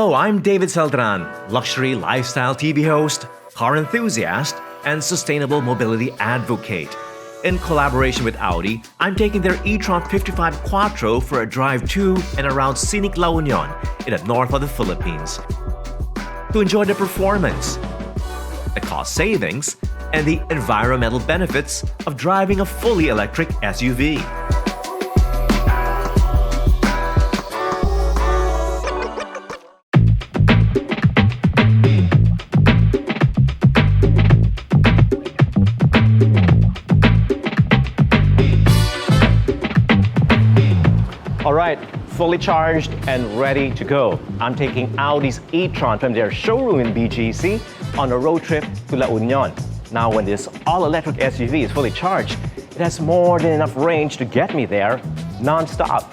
Hello, I'm David Celdran, luxury lifestyle TV host, car enthusiast, and sustainable mobility advocate. In collaboration with Audi, I'm taking their e-tron 55 Quattro for a drive to and around scenic La Union in the north of the Philippines. To enjoy the performance, the cost savings, and the environmental benefits of driving a fully electric SUV. Alright, fully charged and ready to go. I'm taking Audi's e-tron from their showroom in BGC on a road trip to La Union. Now when this all-electric SUV is fully charged, it has more than enough range to get me there non-stop.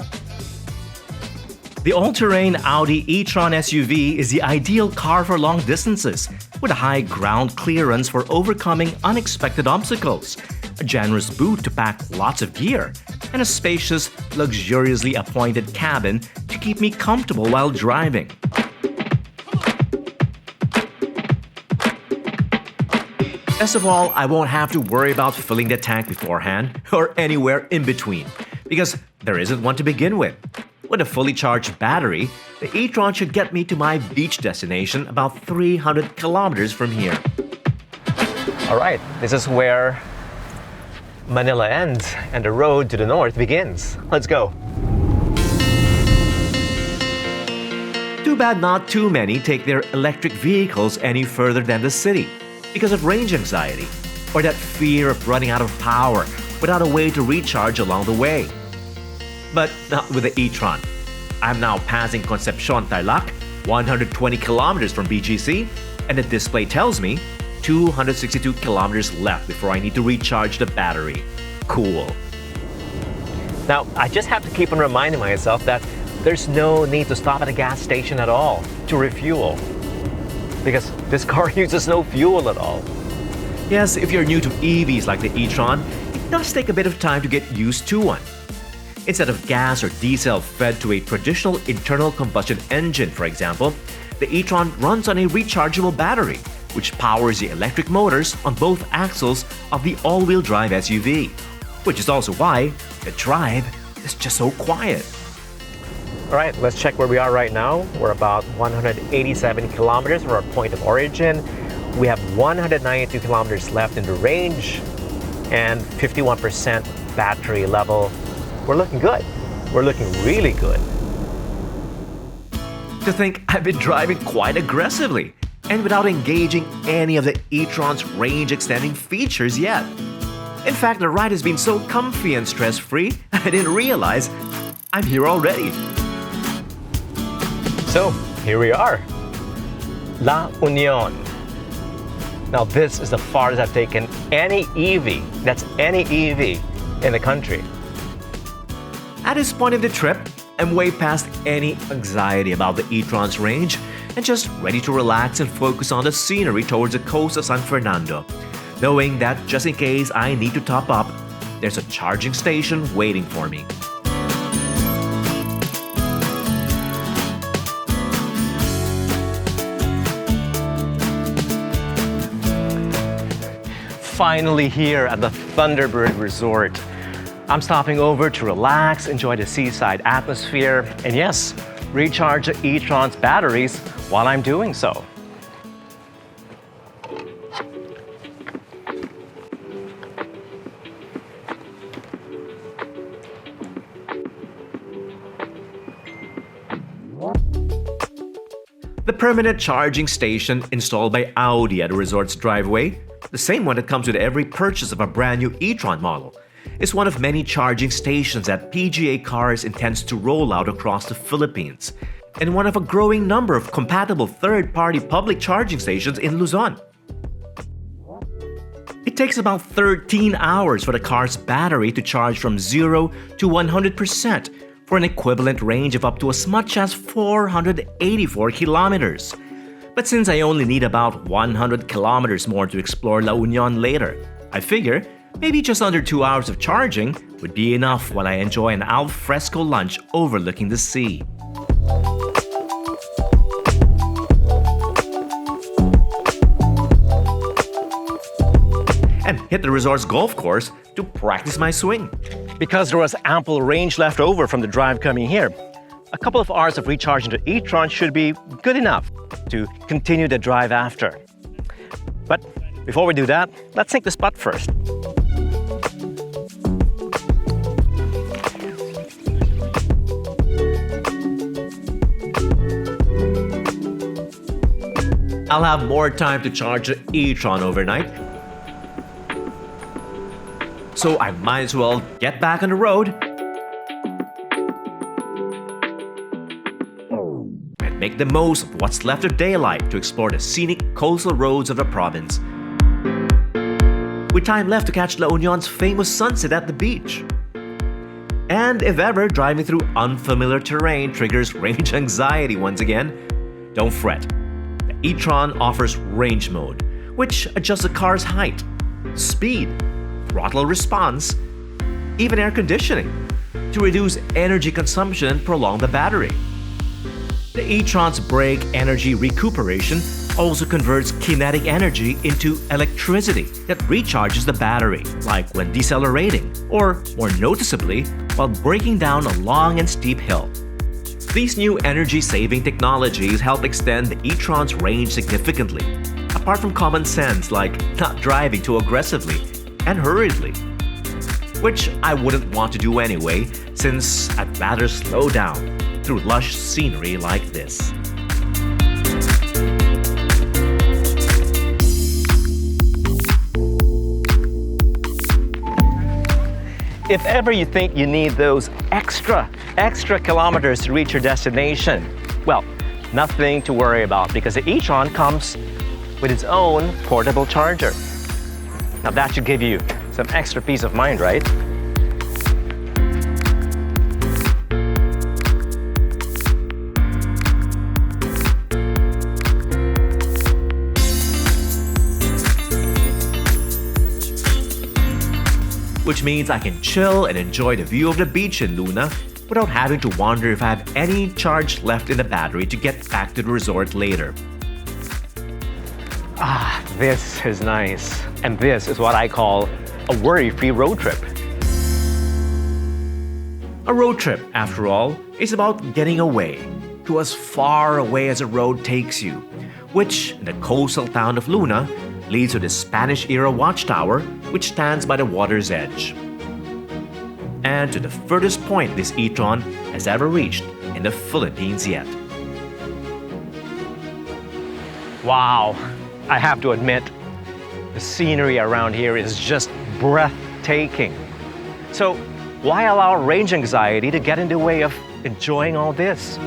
The all-terrain Audi e-tron SUV is the ideal car for long distances, with a high ground clearance for overcoming unexpected obstacles, a generous boot to pack lots of gear, and a spacious, luxuriously appointed cabin to keep me comfortable while driving. Best of all, I won't have to worry about filling the tank beforehand or anywhere in between, because there isn't one to begin with. With a fully charged battery, the e-tron should get me to my beach destination about 300 kilometers from here. Alright, this is where Manila ends and the road to the north begins. Let's go. Too bad not too many take their electric vehicles any further than the city because of range anxiety or that fear of running out of power without a way to recharge along the way. But not with the e-tron. I'm now passing Concepcion, Tarlac, 120 kilometers from BGC, and the display tells me 262 kilometers left before I need to recharge the battery. Cool. Now, I just have to keep on reminding myself that there's no need to stop at a gas station at all to refuel, because this car uses no fuel at all. Yes, if you're new to EVs like the e-tron, it does take a bit of time to get used to one. Instead of gas or diesel fed to a traditional internal combustion engine, for example, the e-tron runs on a rechargeable battery, which powers the electric motors on both axles of the all-wheel drive SUV, which is also why the drive is just so quiet. Alright, let's check where we are right now. We're about 187 kilometers from our point of origin. We have 192 kilometers left in the range and 51% battery level. We're looking good. We're looking really good. To think I've been driving quite aggressively and without engaging any of the e-tron's range-extending features yet. In fact, the ride has been so comfy and stress-free, I didn't realize I'm here already. So, here we are. La Union. Now this is the farthest I've taken any EV, that's any EV, in the country. At this point in the trip, I'm way past any anxiety about the e-tron's range and just ready to relax and focus on the scenery towards the coast of San Fernando, knowing that just in case I need to top up, there's a charging station waiting for me. Finally here at the Thunderbird Resort. I'm stopping over to relax, enjoy the seaside atmosphere, and yes, recharge the e-tron's batteries while I'm doing so. The permanent charging station installed by Audi at the resort's driveway, the same one that comes with every purchase of a brand new e-tron model, is one of many charging stations that PGA Cars intends to roll out across the Philippines, and one of a growing number of compatible third-party public charging stations in Luzon. It takes about 13 hours for the car's battery to charge from 0 to 100% for an equivalent range of up to as much as 484 kilometers. But since I only need about 100 kilometers more to explore La Union later, I figure maybe just under 2 hours of charging would be enough while I enjoy an al fresco lunch overlooking the sea. hit the resort's golf course to practice my swing. Because there was ample range left over from the drive coming here, a couple of hours of recharging the e-tron should be good enough to continue the drive after. But before we do that, let's sink the spot first. I'll have more time to charge the e-tron overnight, so I might as well get back on the road and make the most of what's left of daylight to explore the scenic coastal roads of the province, with time left to catch La Union's famous sunset at the beach. And if ever driving through unfamiliar terrain triggers range anxiety once again, don't fret. The e-tron offers range mode, which adjusts the car's height, speed, throttle response, even air conditioning, to reduce energy consumption and prolong the battery. The e-tron's brake energy recuperation also converts kinetic energy into electricity that recharges the battery, like when decelerating, or more noticeably, while braking down a long and steep hill. These new energy-saving technologies help extend the e-tron's range significantly, apart from common sense like not driving too aggressively and hurriedly, which I wouldn't want to do anyway, since I'd rather slow down through lush scenery like this. If ever you think you need those extra kilometers to reach your destination, well, nothing to worry about because the e-tron comes with its own portable charger. Now that should give you some extra peace of mind, right? Which means I can chill and enjoy the view of the beach in Luna without having to wonder if I have any charge left in the battery to get back to the resort later. Ah, this is nice. And this is what I call a worry-free road trip. A road trip, after all, is about getting away, to as far away as a road takes you, which, in the coastal town of Luna, leads to the Spanish-era watchtower, which stands by the water's edge, and to the furthest point this e-tron has ever reached in the Philippines yet. Wow, I have to admit, the scenery around here is just breathtaking. So why allow range anxiety to get in the way of enjoying all this?